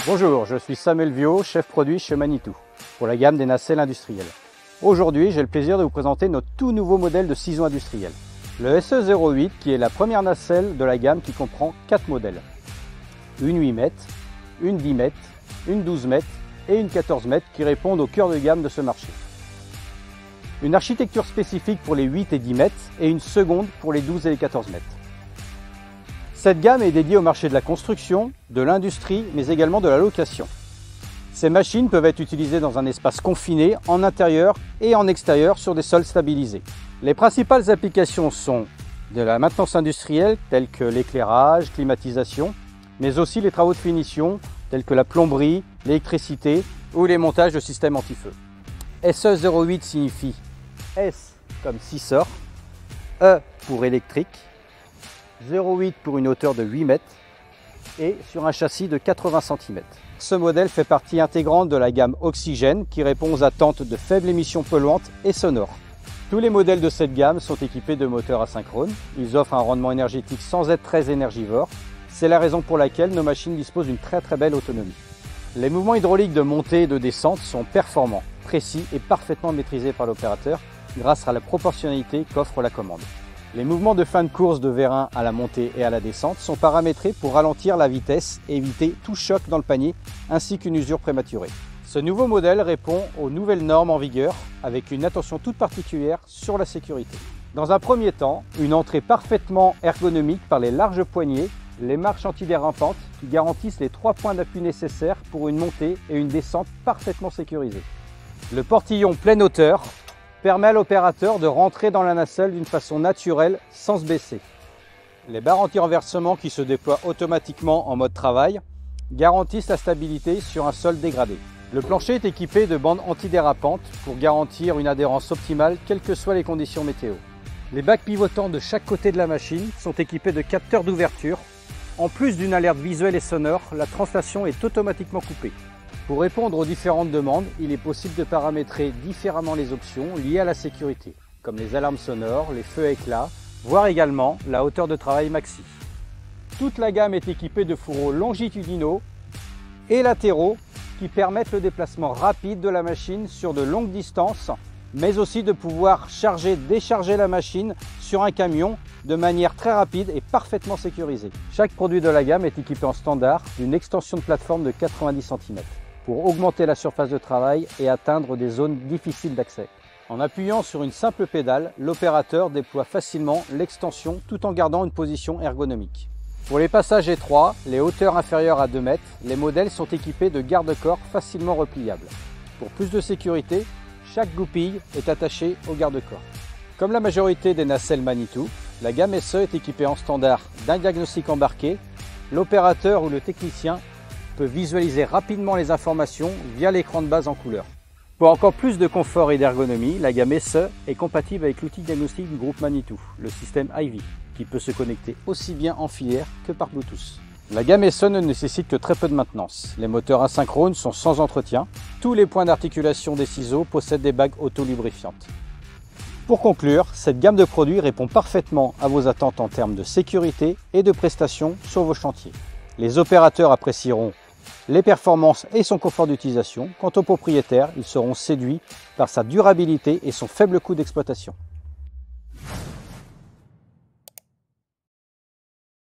Bonjour, je suis Samuel Viau, chef produit chez Manitou, pour la gamme des nacelles industrielles. Aujourd'hui, j'ai le plaisir de vous présenter notre tout nouveau modèle de ciseau industriel. Le SE08 qui est la première nacelle de la gamme qui comprend 4 modèles. Une 8 mètres, une 10 mètres, une 12 mètres et une 14 mètres qui répondent au cœur de gamme de ce marché. Une architecture spécifique pour les 8 et 10 mètres et une seconde pour les 12 et les 14 mètres. Cette gamme est dédiée au marché de la construction, de l'industrie, mais également de la location. Ces machines peuvent être utilisées dans un espace confiné, en intérieur et en extérieur sur des sols stabilisés. Les principales applications sont de la maintenance industrielle, telles que l'éclairage, climatisation, mais aussi les travaux de finition, tels que la plomberie, l'électricité ou les montages de systèmes anti-feu. SE08 signifie S comme scissor, E pour électrique, 0,8 pour une hauteur de 8 mètres et sur un châssis de 80 cm. Ce modèle fait partie intégrante de la gamme Oxygène qui répond aux attentes de faibles émissions polluantes et sonores. Tous les modèles de cette gamme sont équipés de moteurs asynchrones. Ils offrent un rendement énergétique sans être très énergivore. C'est la raison pour laquelle nos machines disposent d'une très belle autonomie. Les mouvements hydrauliques de montée et de descente sont performants, précis et parfaitement maîtrisés par l'opérateur grâce à la proportionnalité qu'offre la commande. Les mouvements de fin de course de vérin à la montée et à la descente sont paramétrés pour ralentir la vitesse et éviter tout choc dans le panier ainsi qu'une usure prématurée. Ce nouveau modèle répond aux nouvelles normes en vigueur avec une attention toute particulière sur la sécurité. Dans un premier temps, une entrée parfaitement ergonomique par les larges poignées, les marches antidérapantes qui garantissent les 3 points d'appui nécessaires pour une montée et une descente parfaitement sécurisées. Le portillon pleine hauteur permet à l'opérateur de rentrer dans la nacelle d'une façon naturelle sans se baisser. Les barres anti-renversement qui se déploient automatiquement en mode travail garantissent la stabilité sur un sol dégradé. Le plancher est équipé de bandes antidérapantes pour garantir une adhérence optimale quelles que soient les conditions météo. Les bacs pivotants de chaque côté de la machine sont équipés de capteurs d'ouverture. En plus d'une alerte visuelle et sonore, la translation est automatiquement coupée. Pour répondre aux différentes demandes, il est possible de paramétrer différemment les options liées à la sécurité, comme les alarmes sonores, les feux à éclat, voire également la hauteur de travail maxi. Toute la gamme est équipée de fourreaux longitudinaux et latéraux qui permettent le déplacement rapide de la machine sur de longues distances, mais aussi de pouvoir charger, décharger la machine sur un camion de manière très rapide et parfaitement sécurisée. Chaque produit de la gamme est équipé en standard d'une extension de plateforme de 90 cm pour augmenter la surface de travail et atteindre des zones difficiles d'accès. En appuyant sur une simple pédale, l'opérateur déploie facilement l'extension tout en gardant une position ergonomique. Pour les passages étroits, les hauteurs inférieures à 2 mètres, les modèles sont équipés de garde-corps facilement repliables. Pour plus de sécurité, chaque goupille est attachée au garde-corps. Comme la majorité des nacelles Manitou, la gamme SE est équipée en standard d'un diagnostic embarqué. L'opérateur ou le technicien peut visualiser rapidement les informations via l'écran de base en couleur. Pour encore plus de confort et d'ergonomie, la gamme SE est compatible avec l'outil diagnostic du groupe Manitou, le système Ivy, qui peut se connecter aussi bien en filière que par Bluetooth. La gamme SE ne nécessite que très peu de maintenance. Les moteurs asynchrones sont sans entretien. Tous les points d'articulation des ciseaux possèdent des bagues auto-lubrifiantes. Pour conclure, cette gamme de produits répond parfaitement à vos attentes en termes de sécurité et de prestations sur vos chantiers. Les opérateurs apprécieront les performances et son confort d'utilisation. Quant aux propriétaires, ils seront séduits par sa durabilité et son faible coût d'exploitation.